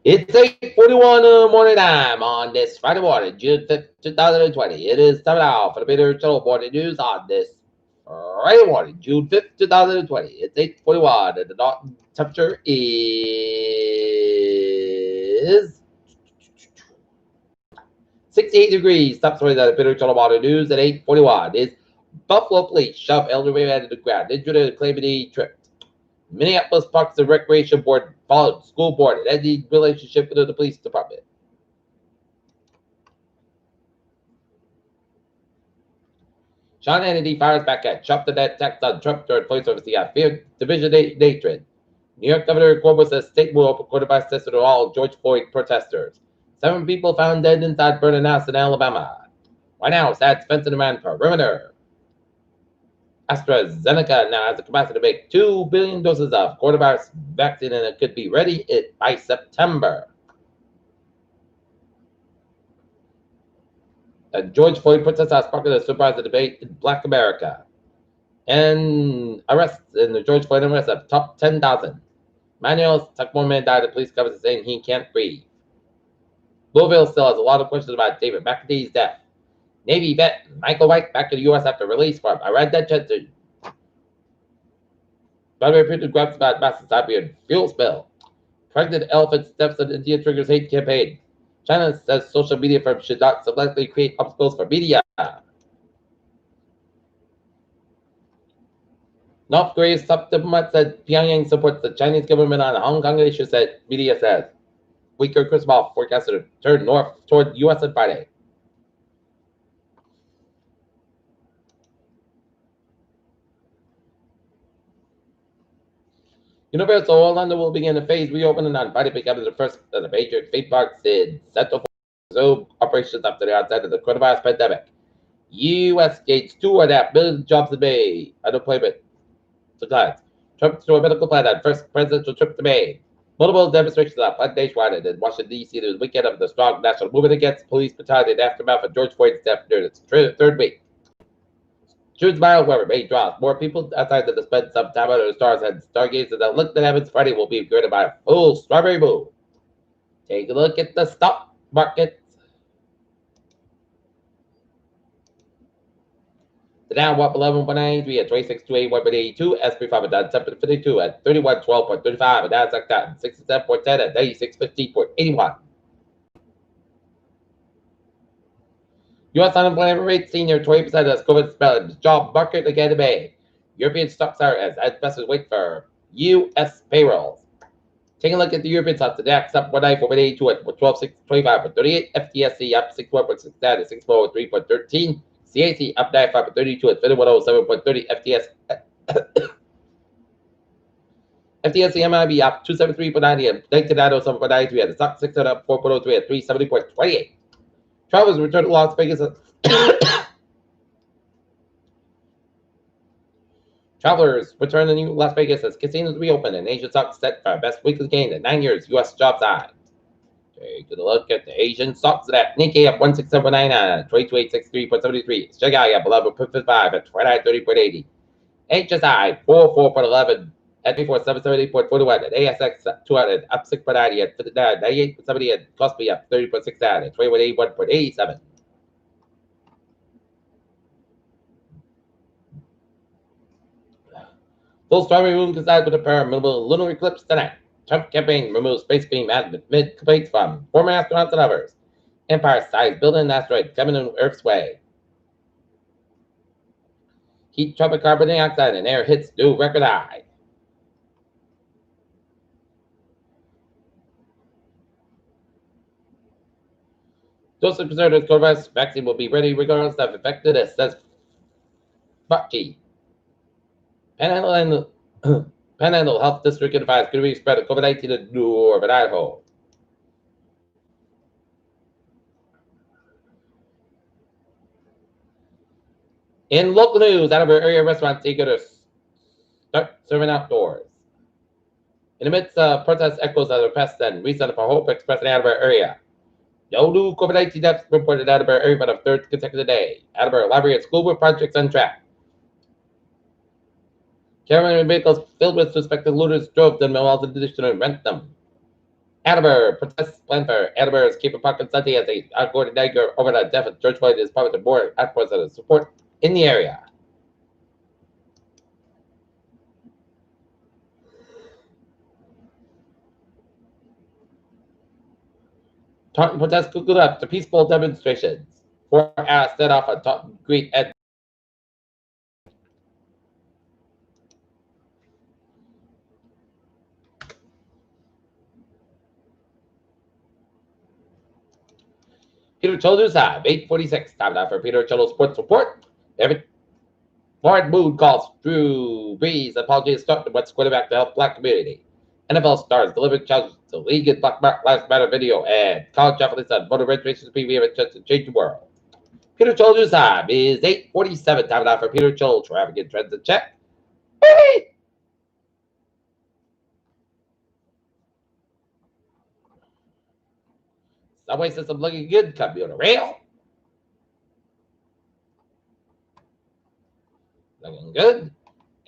It's 8:41 morning time on this Friday morning, June 5th, 2020. It is time now for the Peter Shuttle Morning News on this Friday morning, June 5th, 2020. It's 8:41 and the temperature is 68 degrees. Top story that the Peter Shuttle Morning News at 8:41 is Buffalo police shove elderly man to the ground, injured in a Calamity trip. Minneapolis Parks and Recreation Board followed school board and ending relationship with the police department. Sean Hannity fires back at Trump the net text on Trump during police officer on Field Division Natron. New York Governor Cuomo says state will open coronavirus testing to all George Floyd protesters. 7 people found dead inside burning house in Alabama. White House adds fencing around perimeter. AstraZeneca now has the capacity to make 2 billion doses of coronavirus vaccine and it could be ready by September. George Floyd protesters sparked a surprise debate in Black America. And arrests in the George Floyd arrest of top 10,000. Manuel Tuckmore died of police covers saying he can't breathe. Louisville still has a lot of questions about David McAtee's death. Navy vet Michael White back to the U.S. after release from Iraq detention. Broadway printed grabs about Mississippi fuel spill. Pregnant elephant steps on India triggers hate campaign. China says social media firms should not selectively create obstacles for media. North Korea's top diplomat said Pyongyang supports the Chinese government on the Hong Kong issue, said media says. Weaker Christmas forecasted to turn north toward U.S. on Friday. Universal Orlando will begin a phase reopening on Friday, becoming the first of the major theme parks in Central Florida operations after the onset of the coronavirus pandemic. U.S. gains 2.5 million jobs in May. Unemployment declines. Trump to a medical plan on first presidential trip to Maine. Multiple demonstrations on Monday nationwide in Washington, D.C. the weekend of the strong national movement against police brutality in aftermath of George Floyd's death during its third week. June's mile, however, may draw more people outside to spend some time under the stars and stargazers that look that happens Friday will be greeted by a full strawberry moon. Take a look at the stock market. The Dow up 11.93 at 26,281.82. S&P 500 down 7.52 at 3112.35. And Nasdaq down 67.10 at 96.50.81. U.S. unemployment rate senior 20% as COVID spread. Job market again in May. European stocks are as investors wait for U.S. payrolls. Taking a look at the European stocks, the DAX up 194.82 at 12,625.38. FTSE up 61.69 at 643.13. CAC up 95.32 at 5107.30. FTSE MIB up 273.90 at 1907.93 at the stock 600 up 4.03 at 370.28. Travelers return to Las Vegas. Travelers return to Las Vegas as casinos reopen and Asian stocks set for best weekly gain in 9 years. U.S. jobs high. Take a look at the Asian stocks at Nikkei up 167.99 at 22863.73. Shanghai up 11.55 at 2930.80. HSI 44.11 at 24778.41. And ASX 200 up 6.90 at 98.70 and Kospi up 30.69 at 2181.87. Full strawberry moon coincides with a pair of minimal lunar eclipse tonight. Trump campaign removes space beam mid complaints from former astronauts and others. Empire-sized building an asteroid coming in Earth's way. Heat, tropic carbon dioxide, and air hits new record high. Joseph Conservatives coronavirus vaccine will be ready regardless of effectiveness, says Fauci. Panhandle Health District advised could be spread of COVID-19 in northern Idaho. In local news, out of our area restaurants eager to start serving outdoors. In the midst of protest echoes of the press and reason for hope expressed in Attleboro area. No new COVID-19 deaths reported out of our area for the third consecutive day. Attleboro Library and School Board projects on track. Caravan vehicles filled with suspected looters drove them while the addition and rent them. Attenborough protests plan for Attenborough's keeping pocket Sunday as they outgoing Niger over the death of George Floyd is part of the board outpours of support in the area. Taunton protests Google up to peaceful demonstrations. 4 hours set off on Taunton Greet at Peter Cholo's time, 8:46. Time now for Peter Cholo's sports report. Every Florida mood calls Drew Brees apologies starting what's quarterback to help black community. NFL stars delivered challenges to league and Black Lives Matter video and college athletes on voter registration to have a chance to change the world. Peter Cholo's time is 8:47. Time now for Peter Cholo. Traffic and trends in check. Hey! Subway system looking good. Commuter rail. Looking good.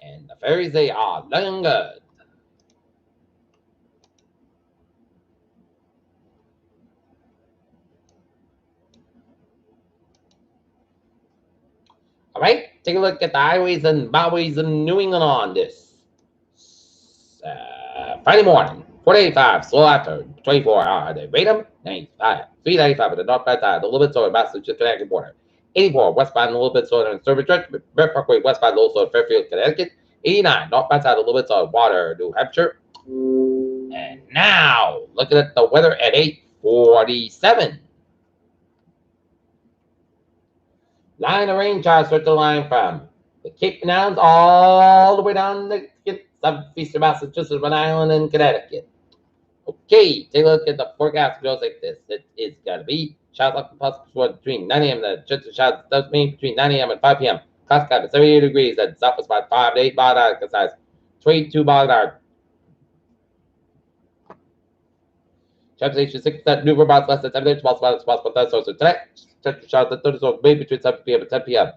And the ferries, they are looking good. All right, take a look at the highways and byways in New England on this Friday morning. 485, slow after 24 hour. They rate them 95, 395 at the northbound side, a little bit slower, Massachusetts, Connecticut border. 84 westbound, a little bit slower than Service Church, Brett Parkway westbound, a little slower, Fairfield, Connecticut. 89 northbound side, a little bit slower, Water, New Hampshire. And now, looking at the weather at 8:47. Line of rain charts start the line from the Cape Mountains all the way down to southeastern Massachusetts, Rhode Island, and Connecticut. Okay, take a look at the forecast. It goes like this. It is going to be showers likely possible between 9 a.m. The chance of showers does mean between 9 a.m. and 5 p.m. Clouds got 78 degrees and southwest about 5 to 8 mile an hour. Size 22 mile an hour. Temperature 6% new remote less than 7 inches. Possible thunderstorms tonight. Temperature showers and thunderstorms may between 7 p.m. and 10 p.m.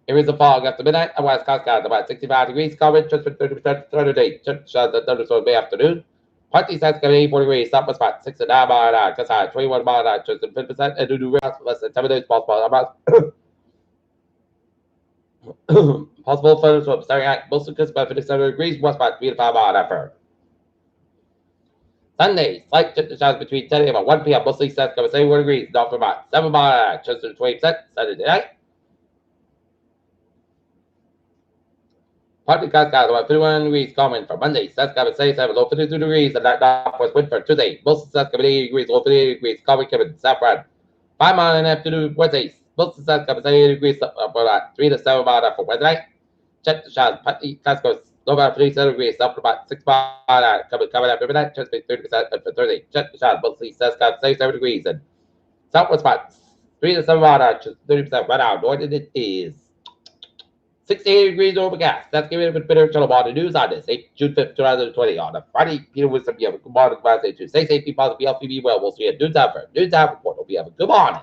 Areas of fog after midnight. Otherwise, clouds got about 65 degrees. Coverage just for 30% throughout day. Temperature showers and thunderstorms may afternoon. Partly south got 84 degrees. Southwest about 6 to 9 mile an hour. High 21 mile an hour. Just 50% and new rain less than 7 days. Possible possible thunderstorms starting at mostly crisp about 57 degrees. West about 3 to 5 mile an hour. Sunday, slight temperature showers between 10 a.m. and 1 p.m. Mostly south cover 71 degrees. North for about 7 mile an hour. Just 20%. Saturday night. Partly clouds got about 51 degrees coming for Monday. South got 77, low 52 degrees, and that northwest wind for Tuesday. Most of the south got 80 degrees, low 58 degrees. Coming Kevin, south run. 5 mile and a half to Wednesday. Most of the south got 78 degrees, up about 3 to 7 mile an hour for Wednesday night. Check the showers. Partly clouds goes low about 57 degrees, up about 6 mile an hour. Coming after midnight, just 30% for Thursday. Check the showers. Mostly south got 77 degrees, and southwest about 3 to 7 mile an hour, just 30% right now. North it is 68 degrees overcast. That's giving it a bit of trouble about the news on this. June 5th, 2020 on a Friday. Peter Wisdom, you have a good morning. Stay safe, be positive, be healthy, be well. We'll see you at noon time for a noon time report. Hope you have a good morning.